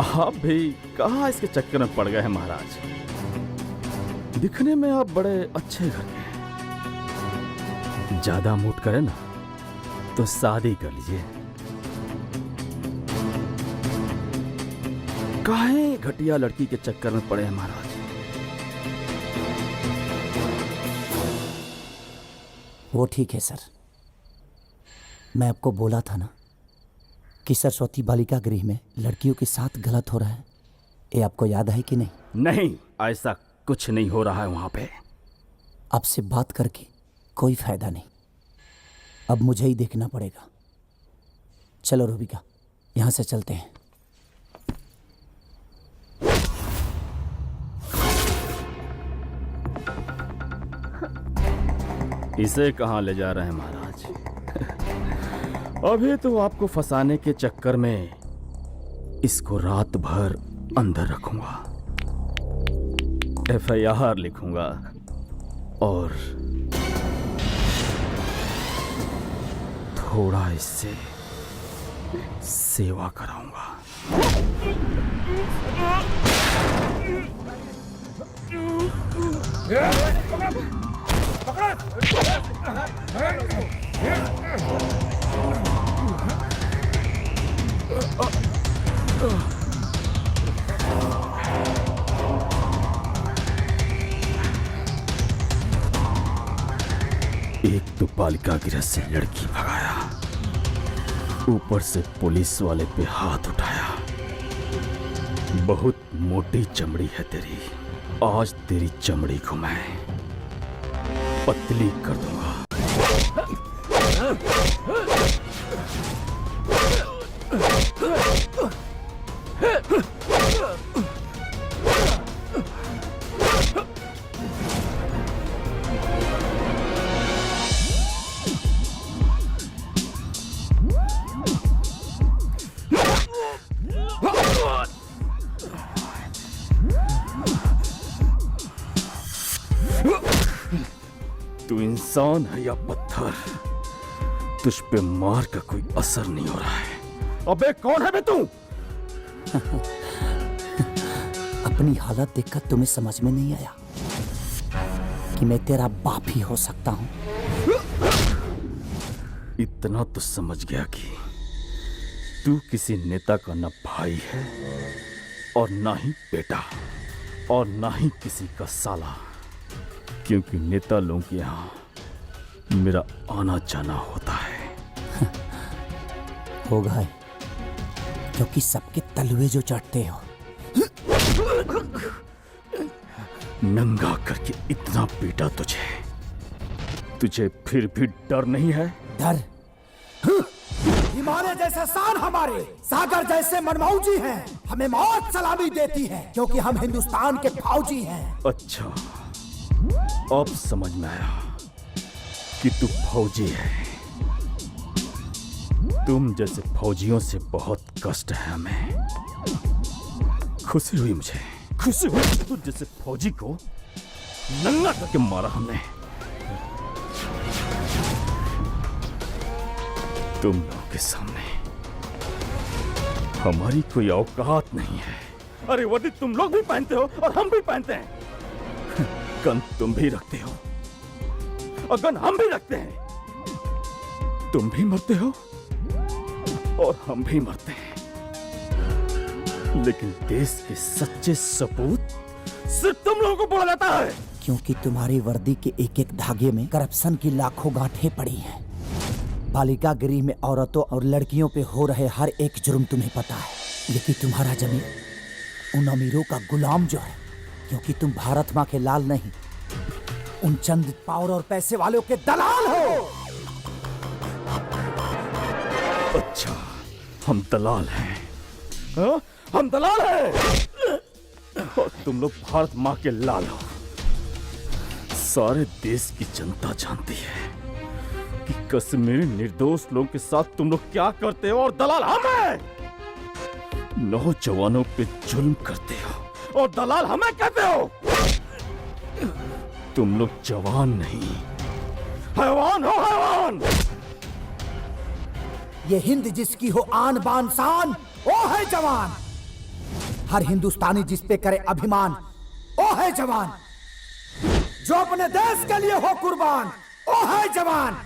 आप भी कहाँ इसके चक्कर में पड़ गए हैं महाराज। दिखने में आप बड़े अच्छे घर के हैं। ज्यादा मूड करे ना तो शादी कर लीजिए। काहे घटिया लड़की के चक्कर में पड़े हैं महाराज। वो ठीक है सर, मैं आपको बोला था ना कि सरस्वती बालिका गृह में लड़कियों के साथ गलत हो रहा है। ये आपको याद है कि नहीं? नहीं, ऐसा कुछ नहीं हो रहा है वहां पे। आपसे बात करके कोई फायदा नहीं, अब मुझे ही देखना पड़ेगा। चलो रूबिका, यहां से चलते हैं। इसे कहां ले जा रहे हैं महाराज? अभी तो आपको फंसाने के चक्कर में इसको रात भर अंदर रखूंगा, FIR लिखूंगा और थोड़ा इससे सेवा कराऊंगा। एक तो बालिका गृह से लड़की भगाया, ऊपर से पुलिस वाले पे हाथ उठाया। बहुत मोटी चमड़ी है तेरी, आज तेरी चमड़ी को मैं पतली कर दूंगा। तू इंसान है या पत्थर, तुझ पे मार का कोई असर नहीं हो रहा है। अबे कौन है बे तू? अपनी हालत देखकर तुम्हें समझ में नहीं आया कि मैं तेरा बाप ही हो सकता हूं? इतना तो समझ गया कि तू किसी नेता का न भाई है और ना ही बेटा और ना ही किसी का साला, क्योंकि नेता लोगों के यहाँ मेरा आना जाना होता है। होगा है, क्योंकि सबके तलवे जो चढ़ते हो। नंगा करके इतना पीटा तुझे फिर भी डर नहीं है? डर? हिमालय जैसे शान हमारे, सागर जैसे मनमौजी हैं, हमें मौत सलामी देती है क्योंकि हम हिंदुस्तान के फौजी हैं। अच्छा, अब समझ में आया कि तू फौजी है। तुम जैसे फौजियों से बहुत कष्ट है हमें। खुशी हुई मुझे, खुशी हुई कि तू जैसे फौजी को नंगा करके मारा हमने। तुम लोगों के सामने हमारी कोई औकात नहीं है। अरे वर्दी तुम लोग भी पहनते हो और हम भी पहनते हैं। गन तुम भी रखते हो और गन हम भी रखते हैं। तुम भी मरते हो और हम भी मरते हैं, लेकिन देश के सच्चे सपूत सिर्फ तुम लोगों को बोला जाता है। क्योंकि तुम्हारी वर्दी के एक एक धागे में करप्शन की लाखों गांठें पड़ी हैं। बालिका गृह में औरतों और लड़कियों पे हो रहे हर एक जुर्म तुम्हें पता है, लेकिन तुम्हारा जमीन उन अमीरों का गुलाम जो है, क्योंकि तुम भारत माँ के लाल नहीं, उन चंद पावर और पैसे वालों के दलाल हो। अच्छा, हम दलाल हैं? हाँ? हम दलाल हैं और तुम लोग भारत माँ के लाल हो। सारे देश की जनता जानती है कि कश्मीरी निर्दोष लोगों के साथ तुम लोग क्या करते हो, और दलाल हम हैं। नौजवानों पे जुल्म करते हो और दलाल हमें कहते हो। तुम लोग जवान नहीं, हैवान हो, हैवान। ये हिंद जिसकी हो आन बान शान, वो है जवान। हर हिंदुस्तानी जिस पे करे अभिमान, ओ है जवान। जो अपने देश के लिए हो कुर्बान, ओ है जवान।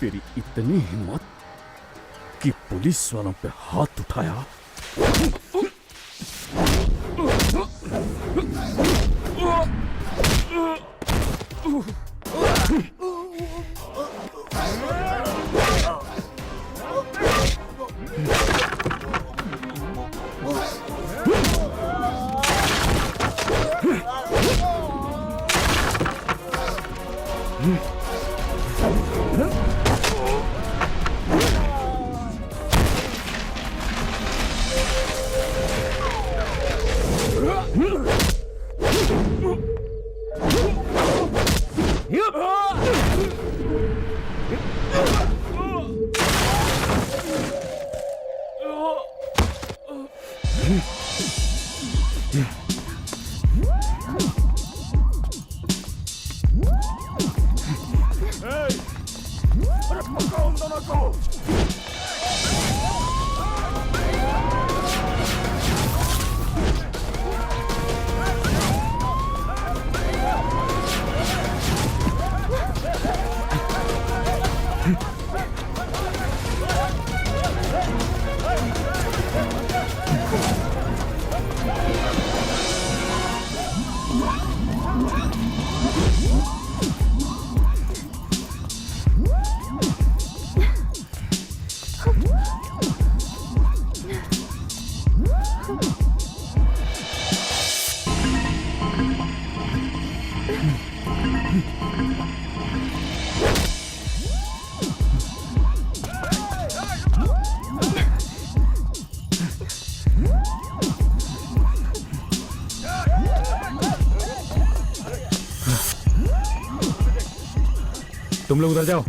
तेरी इतनी हिम्मत कि पुलिस वालों पे हाथ उठाया। तुम लोग उधर जाओ।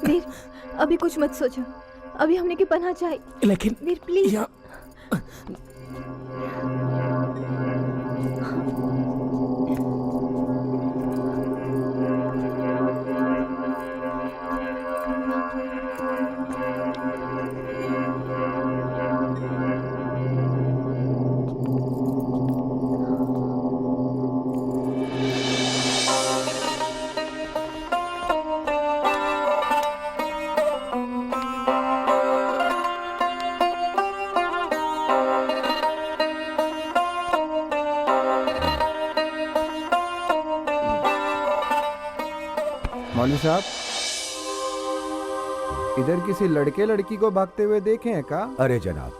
वीर, अभी कुछ मत सोचो। अभी हमने की पनाह चाहिए। लेकिन वीर प्लीज। मौलवी साहब, इधर किसी लड़के लड़की को भागते हुए देखे हैं का? अरे जनाब,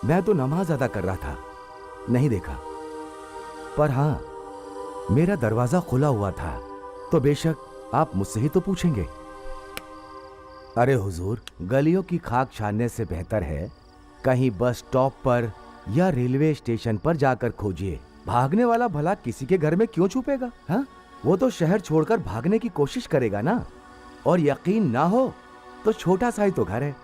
मैं तो नमाज अदा कर रहा था, नहीं देखा। पर हाँ, मेरा दरवाजा खुला हुआ था, तो बेशक आप मुझसे ही तो पूछेंगे। अरे हुजूर, गलियों की खाक छानने से बेहतर है कहीं बस स्टॉप पर या रेलवे स्टेशन पर जाकर खोजिए। भागने वाला भला किसी के घर में क्यों छुपेगा? हाँ, वो तो शहर छोड़कर भागने की कोशिश करेगा ना। और यकीन ना हो तो छोटा सा ही तो घर है,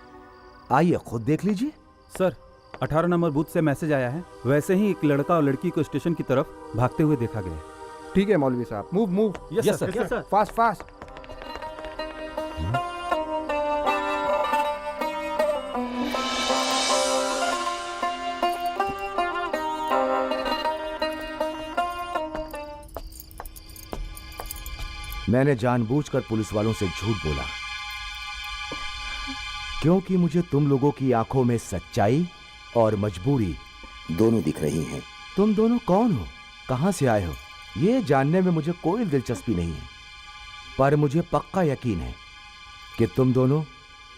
आइए खुद देख लीजिए। सर, 18 नंबर बूथ से मैसेज आया है, वैसे ही एक लड़का और लड़की को स्टेशन की तरफ भागते हुए देखा गया। ठीक है मौलवी साहब, move move. Yes sir. Fast fast. मैंने जानबूझकर पुलिस वालों से झूठ बोला, क्योंकि मुझे तुम लोगों की आंखों में सच्चाई और मजबूरी दोनों दिख रही हैं। तुम दोनों कौन हो, कहां से आए हो, ये जानने में मुझे कोई दिलचस्पी नहीं है, पर मुझे पक्का यकीन है कि तुम दोनों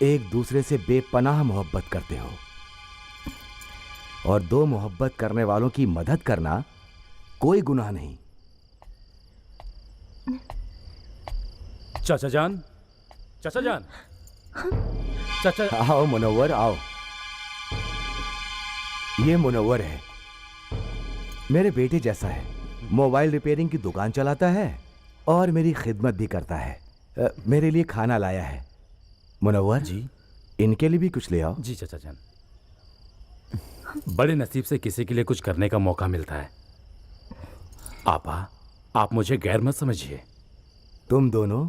एक दूसरे से बेपनाह मोहब्बत करते हो, और दो मोहब्बत करने वालों की मदद करना कोई गुनाह नहीं। चाचा जान, चाचा जान, चाचा। आओ मुनव्वर, आओ। ये मुनव्वर है, मेरे बेटे जैसा है। मोबाइल रिपेयरिंग की दुकान चलाता है और मेरी खिदमत भी करता है। मेरे लिए खाना लाया है। मुनव्वर जी, इनके लिए भी कुछ ले आओ। जी चाचा जान। बड़े नसीब से किसी के लिए कुछ करने का मौका मिलता है। आपा, आप मुझे गैर मत समझिए। तुम दोनों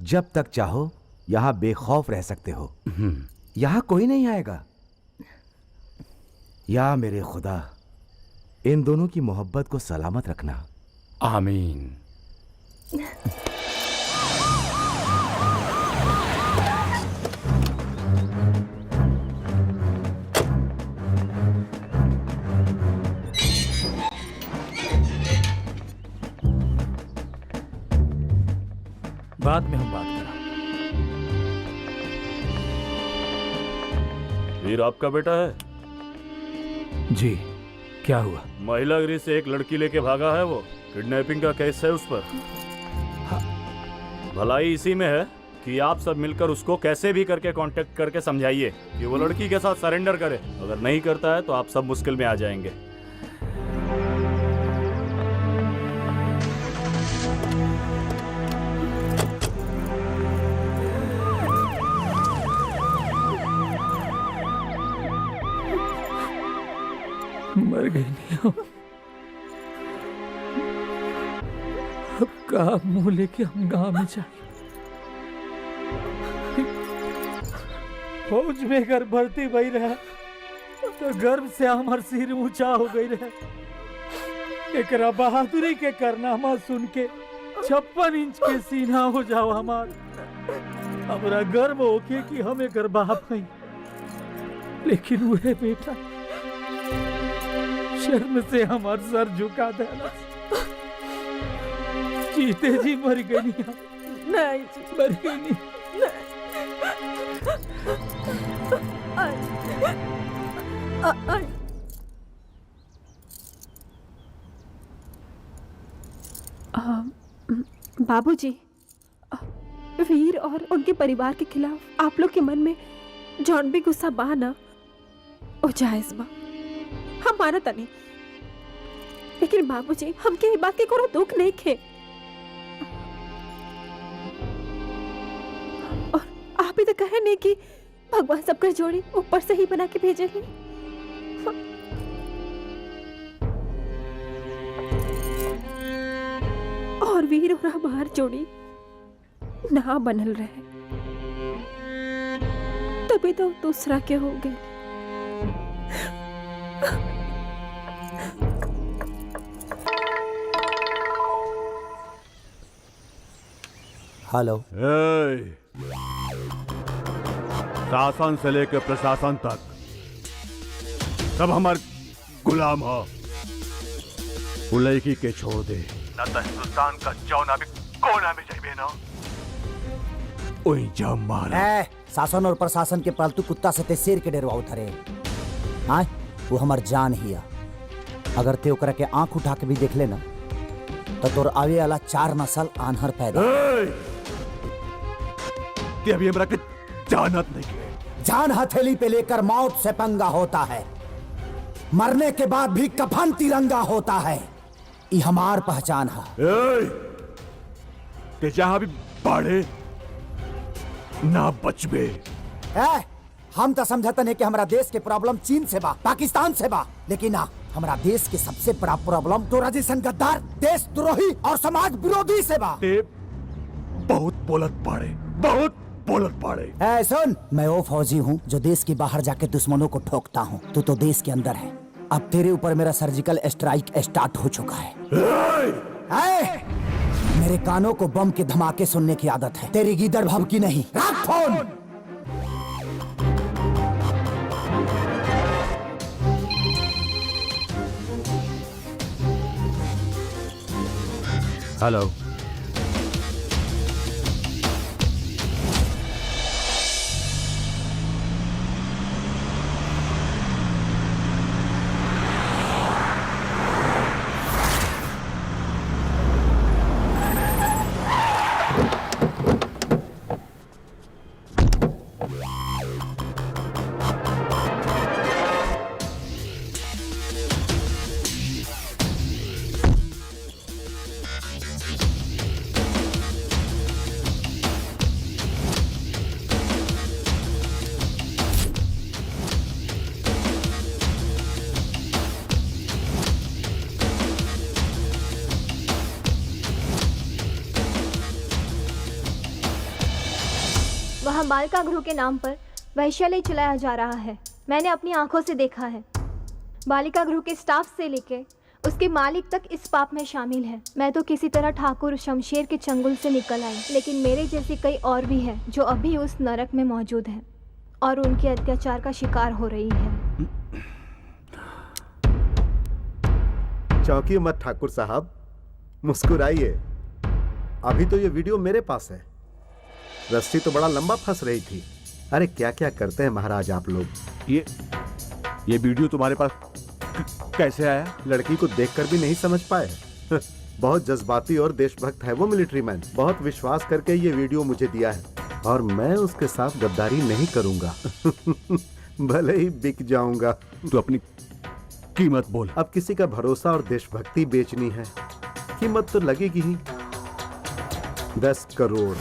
जब तक चाहो यहां बेखौफ रह सकते हो, यहां कोई नहीं आएगा। या मेरे खुदा, इन दोनों की मोहब्बत को सलामत रखना। आमीन। बाद में हम बात करें। वीर आपका बेटा है? जी, क्या हुआ? महिला गृह से एक लड़की लेके भागा है, वो किडनैपिंग का केस है उस पर। भलाई इसी में है कि आप सब मिलकर उसको कैसे भी करके कांटेक्ट करके समझाइए कि वो लड़की के साथ सरेंडर करे। अगर नहीं करता है तो आप सब मुश्किल में आ जाएंगे। मर गई नहीं हम। अब कहा मुंह लेके हम गांव में जाए। फौज में घर भर्ती भई रहा तो गर्व से हमार सिर ऊंचा हो गई रहे। एकरा बहादुरी के कारनामा सुन के 56 इंच के सीना हो जाओ हमार। हमरा गर्व होके कि हम एकर बाप हई, लेकिन वह बेटा शर्म से हमार सर झुका देला। जीते जी मर गई नहीं जी, मर गई नहीं। बाबूजी, वीर और उनके परिवार के खिलाफ आप लोग के मन में जौन भी गुस्सा बा ना, वो जायज बा, हम मानत नहीं। लेकिन बाबूजी, हमके ये बात के कोनो दुख नहीं खे। और आप ही तो कहे नहीं कि भगवान सबका जोड़ी ऊपर से ही बना के भेजे हैं। और वीर और हमार जोड़ी ना बनल रहे, तभी तो दूसरा के हो गए। हेलो। शासन से लेकर प्रशासन तक सब हमार गुलाम हो। उलैकी के छोड़ दे, न तो हिंदुस्तान का चौना भी कोना में जाइए ना। ओए जा मारा। ए, शासन और प्रशासन के पालतू कुत्ता से ते शेर के डेरवा उतरे। हाँ, वो हमार जान ही है। अगर ते ओकरा के आंख उठा के भी देख लेना तो तोर आवे वाला 4 नस्ल आन्हर पैदा। ते अभी हमरा के जानत नहीं के। जान हथेली पे लेकर मौत से पंगा होता है, मरने के बाद भी कफन तिरंगा होता है। ये हमार पहचान है। ते जहां भी बाढ़े ना बचबे। हम तो समझते हैं कि हमारा देश के प्रॉब्लम चीन से बा, पाकिस्तान से बा, लेकिन ना, हमारा देश के सबसे बड़ा प्रॉब्लम तो राजस्थान गद्दार, देशद्रोही और समाज विरोधी से बा। ते बहुत बोलत पड़े, बहुत बोलत पड़े। सुन, मैं वो फौजी हूँ जो देश के बाहर जाके दुश्मनों को ठोकता हूँ। तू तो देश के अंदर है। अब तेरे ऊपर मेरा सर्जिकल स्ट्राइक स्टार्ट हो चुका है। मेरे कानों को बम के धमाके सुनने की आदत है, तेरी गीदड़ भभकी नहीं। रख फोन। हेलो। वहाँ बालिका गृह के नाम पर वैश्यालय चलाया जा रहा है। मैंने अपनी आंखों से देखा है। बालिका गृह के स्टाफ से लेके उसके मालिक तक इस पाप में शामिल है। मैं तो किसी तरह ठाकुर शमशेर के चंगुल से निकल आई, लेकिन मेरे जैसे कई और भी हैं जो अभी उस नरक में मौजूद हैं और उनके अत्याचार का शिकार हो रही है। चौंकिए मत ठाकुर साहब, मुस्कुराइए। अभी तो ये वीडियो मेरे पास है। रस्सी तो बड़ा लंबा फंस रही थी। अरे क्या क्या करते हैं महाराज आप लोग। ये वीडियो तुम्हारे पास कैसे आया? लड़की को देखकर भी नहीं समझ पाए? बहुत जज्बाती और देशभक्त है वो मिलिट्री मैन। बहुत विश्वास करके ये वीडियो मुझे दिया है और मैं उसके साथ गद्दारी नहीं करूंगा। भले ही बिक जाऊंगा। तू अपनी कीमत बोल। अब किसी का भरोसा और देशभक्ति बेचनी है, कीमत तो लगेगी ही। 10 करोड़।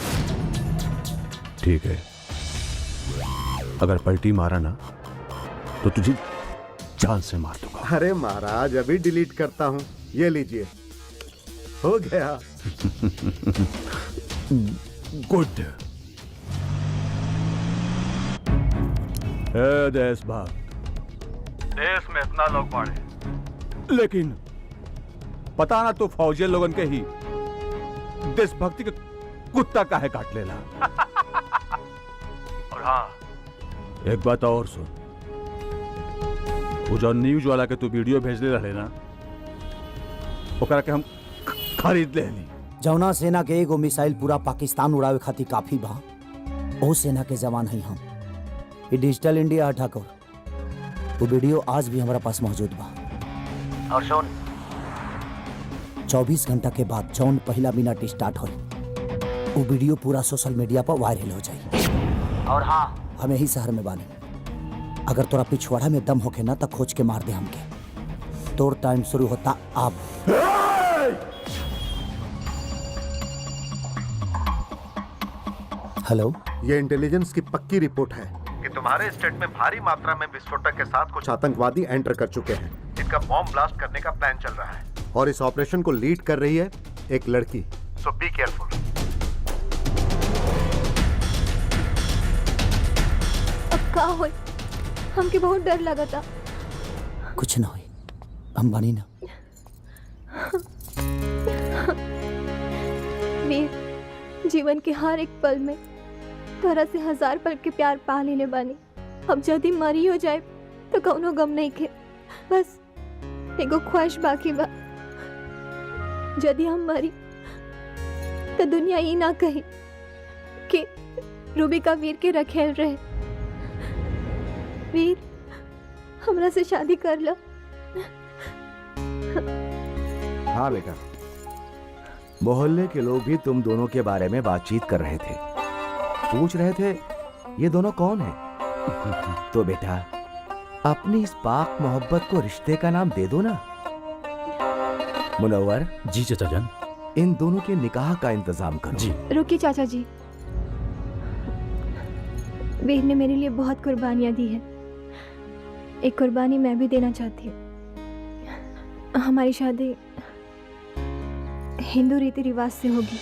ठीक है, अगर पलटी मारा ना तो तुझे जान से मार दूंगा। अरे महाराज, अभी डिलीट करता हूं। ये लीजिए, हो गया। गुड। देशभक्त, देश में इतना लोग पड़े, लेकिन पता ना तो फौजी लोगन के ही देशभक्ति के कुत्ता काहे काट लेला। और हाँ, एक बात और सुन, वो जो न्यूज वाला के तू वीडियो भेजले रहे ना, ओकरा के हम खरीद लेनी। जौना सेना के एगो मिसाइल पूरा पाकिस्तान उड़ावे खातिर काफी बा, ओ सेना के जवान है हम। ये डिजिटल इंडिया है ठाकुर। वो वीडियो आज भी हमारा पास मौजूद बा। और सुन, 24 घंटा के बाद जौन पहला मिनट स्टार्ट हो, वो वीडियो पूरा सोशल मीडिया पर वायरल हो जाए। और हाँ, हम यही शहर में बानी। अगर तोरा पिछवाड़ा में दम होके ना तो खोज के मार दे हमके। तोर टाइम शुरू होता अब। हेलो, ये इंटेलिजेंस की पक्की रिपोर्ट है कि तुम्हारे स्टेट में भारी मात्रा में विस्फोटक के साथ कुछ आतंकवादी एंटर कर चुके हैं। इनका बॉम्ब ब्लास्ट करने का प्लान चल रहा है और इस ऑपरेशन को लीड कर रही है एक लड़की। सो बी केयरफुल। अब का होई? हमके बहुत डर लगा था। कुछ ना हुई, हम बानी ना। वीर, जीवन के हर एक पल में तरह से 1000 पल के प्यार पा लेने बानी। अब यदि मरी हो जाए तो कौनो गम नहीं के, बस एगो ख्वाहिश बाकी बा। यदि हम मरी तो दुनिया ये ना कही कि रूबी का वीर के रखेल रहे। वीर, हमरा से शादी कर लो। हाँ बेटा, मोहल्ले के लोग भी तुम दोनों के बारे में बातचीत कर रहे थे, पूछ रहे थे ये दोनों कौन है। तो बेटा, अपनी इस पाक मोहब्बत को रिश्ते का नाम दे दो ना। मुनव्वर, जी चाचा जान। इन दोनों के निकाह का इंतजाम करो। जी। रुकिए चाचा जी, वीर ने मेरे लिए बहुत कुर्बानियां दी है। एक कुर्बानी मैं भी देना चाहती हूँ। हमारी शादी हिंदू रीति रिवाज से होगी।